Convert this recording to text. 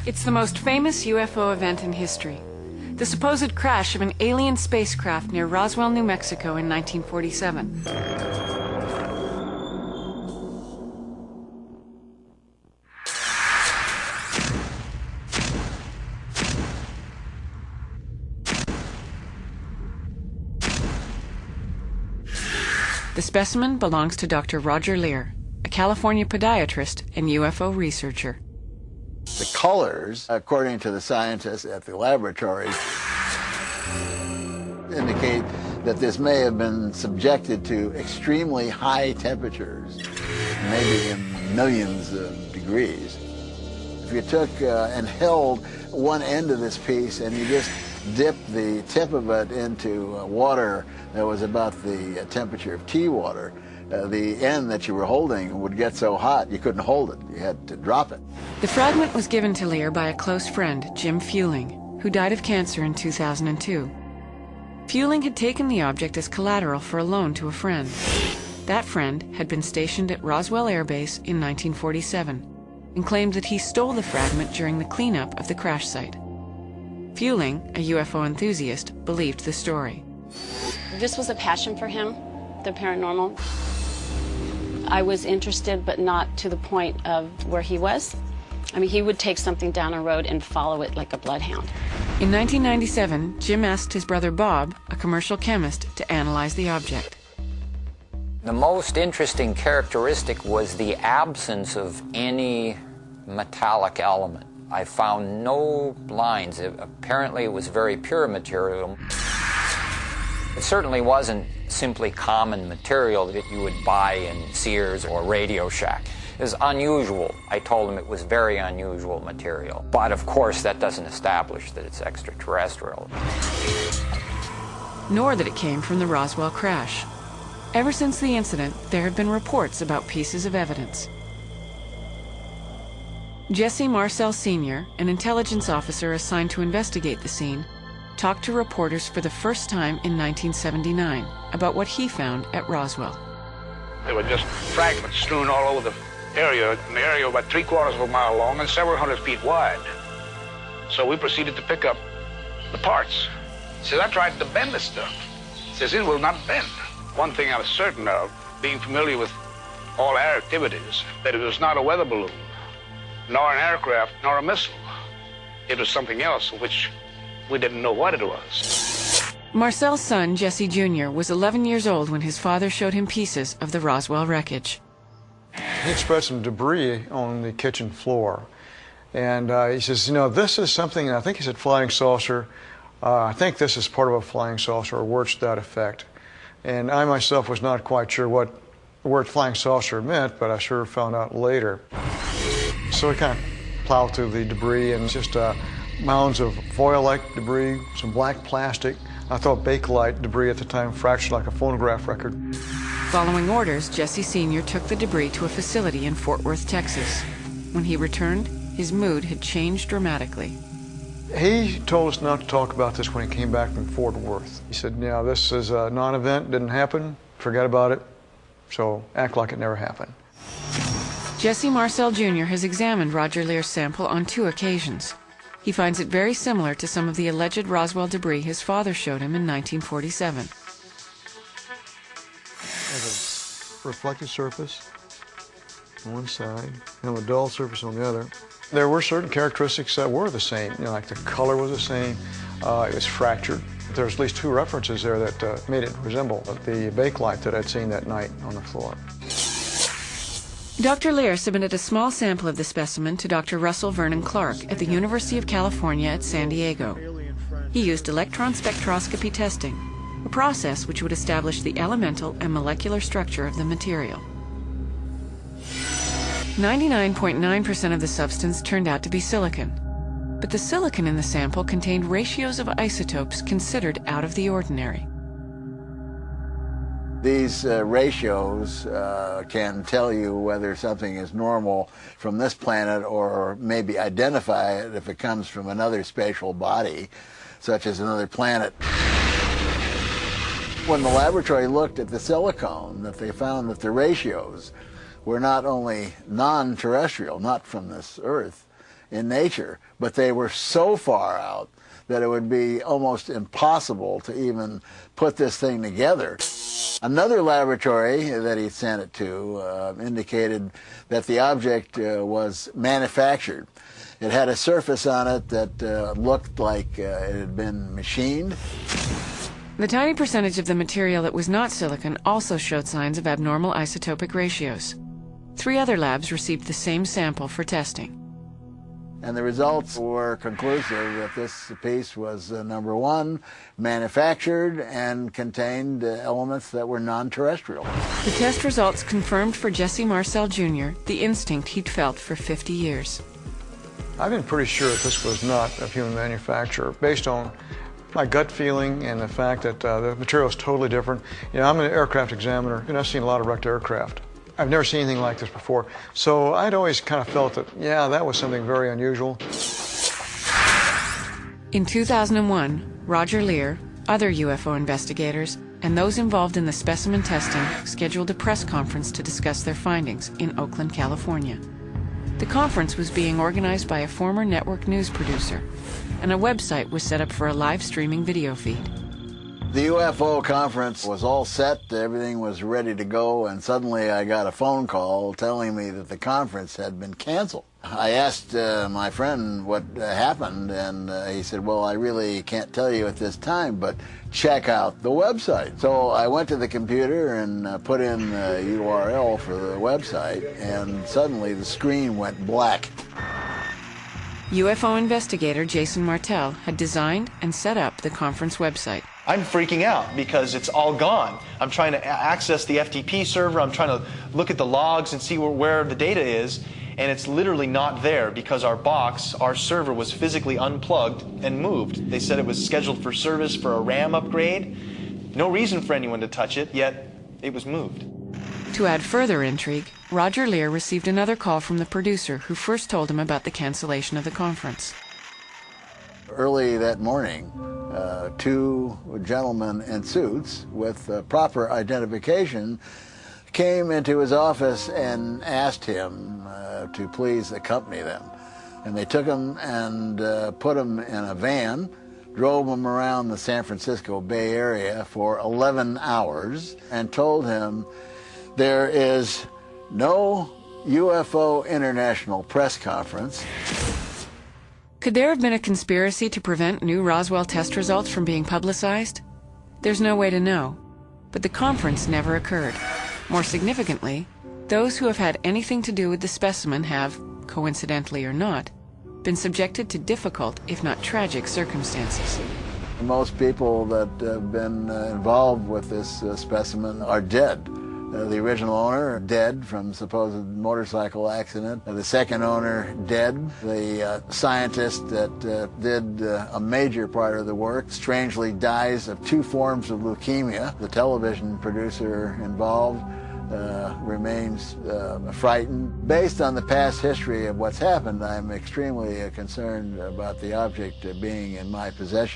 It's the most famous UFO event in history. The supposed crash of an alien spacecraft near Roswell, New Mexico in 1947. The specimen belongs to Dr. Roger Leir, a California podiatrist and UFO researcher. The colors, according to the scientists at the laboratory, indicate that this may have been subjected to extremely high temperatures, maybe in millions of degrees. If you took and held one end of this piece and you just dipped the tip of it into water that was about the temperature of tea water, the end that you were holding would get so hot you couldn't hold it. You had to drop it. The fragment was given to Leir by a close friend, Jim Fueling, who died of cancer in 2002. Fueling had taken the object as collateral for a loan to a friend. That friend had been stationed at Roswell Air Base in 1947 and claimed that he stole the fragment during the cleanup of the crash site. Fueling, a UFO enthusiast, believed the story. This was a passion for him, the paranormal. I was interested, but not to the point of where he was. I mean, he would take something down a road and follow it like a bloodhound. In 1997, Jim asked his brother Bob, a commercial chemist, to analyze the object. The most interesting characteristic was the absence of any metallic element. I found no lines. Apparently it was very pure material. It certainly wasn't simply common material that you would buy in Sears or Radio Shack. It was unusual. I told him it was very unusual material. But of course that doesn't establish that it's extraterrestrial. Nor that it came from the Roswell crash. Ever since the incident, there have been reports about pieces of evidence. Jesse Marcel Sr., an intelligence officer assigned to investigate the scene, talked to reporters for the first time in 1979 about what he found at Roswell. There were just fragments strewn all over the area, an area about 3/4 of a mile long and several hundred feet wide. So we proceeded to pick up the parts. He says, I tried to bend this stuff. He says, it will not bend. One thing I was certain of, being familiar with all air activities, that it was not a weather balloon, nor an aircraft, nor a missile. It was something else, which we didn't know what it was. Marcel's son, Jesse Jr., was 11 years old when his father showed him pieces of the Roswell wreckage. He expressed some debris on the kitchen floor. And he says, you know, this is something, I think he said flying saucer. I think this is part of a flying saucer or words to that effect. And I myself was not quite sure what the word flying saucer meant, but I sure found out later. So we kind of plowed through the debris and just mounds of foil-like debris, some black plastic. I thought Bakelite debris at the time, fractured like a phonograph record. Following orders, Jesse Sr. took the debris to a facility in Fort Worth, Texas. When he returned, his mood had changed dramatically. He told us not to talk about this when he came back from Fort Worth. He said, you know, this is a non-event, didn't happen, forget about it, so act like it never happened. Jesse Marcel Jr. has examined Roger Leir's sample on 2 occasions. He finds it very similar to some of the alleged Roswell debris his father showed him in 1947. There's a reflective surface on one side and a dull surface on the other. There were certain characteristics that were the same, you know, like the color was the same, it was fractured. There's at least 2 references there that made it resemble the Bakelite that I'd seen that night on the floor. Dr. Leir submitted a small sample of the specimen to Dr. Russell Vernon Clark at the University of California at San Diego. He used electron spectroscopy testing, a process which would establish the elemental and molecular structure of the material. 99.9% of the substance turned out to be silicon, but the silicon in the sample contained ratios of isotopes considered out of the ordinary. These ratios can tell you whether something is normal from this planet or maybe identify it if it comes from another spatial body, such as another planet. When the laboratory looked at the silicone, that they found that the ratios were not only non-terrestrial, not from this Earth, in nature, but they were so far out that it would be almost impossible to even put this thing together. Another laboratory that he sent it to indicated that the object was manufactured. It had a surface on it that looked like it had been machined. The tiny percentage of the material that was not silicon also showed signs of abnormal isotopic ratios. 3 other labs received the same sample for testing. And the results were conclusive that this piece was, number one, manufactured and contained elements that were non-terrestrial. The test results confirmed for Jesse Marcel Jr. the instinct he'd felt for 50 years. I've been pretty sure that this was not of human manufacture, based on my gut feeling and the fact that the material is totally different. You know, I'm an aircraft examiner, and I've seen a lot of wrecked aircraft. I've never seen anything like this before. So I'd always kind of felt that, yeah, that was something very unusual. In 2001, Roger Lear, other UFO investigators, and those involved in the specimen testing scheduled a press conference to discuss their findings in Oakland, California. The conference was being organized by a former network news producer, and a website was set up for a live streaming video feed. The UFO conference was all set, everything was ready to go, and suddenly I got a phone call telling me that the conference had been canceled. I asked my friend what happened, and he said, well, I really can't tell you at this time, but check out the website. So I went to the computer and put in the URL for the website, and suddenly the screen went black. UFO investigator Jason Martell had designed and set up the conference website. I'm freaking out because it's all gone. I'm trying to access the FTP server. I'm trying to look at the logs and see where the data is, and it's literally not there because our box, our server, was physically unplugged and moved. They said it was scheduled for service for a RAM upgrade. No reason for anyone to touch it, yet it was moved. To add further intrigue, Roger Lear received another call from the producer who first told him about the cancellation of the conference. Early that morning, 2 gentlemen in suits with proper identification came into his office and asked him to please accompany them. And they took him and put him in a van, drove him around the San Francisco Bay Area for 11 hours, and told him there is no UFO International press conference. Could there have been a conspiracy to prevent new Roswell test results from being publicized? There's no way to know, but the conference never occurred. More significantly, those who have had anything to do with the specimen have, coincidentally or not, been subjected to difficult, if not tragic, circumstances. Most people that have been involved with this specimen are dead. The original owner, dead from supposed motorcycle accident. The second owner, dead. The scientist that did a major part of the work strangely dies of 2 forms of leukemia. The television producer involved remains frightened. Based on the past history of what's happened, I'm extremely concerned about the object being in my possession.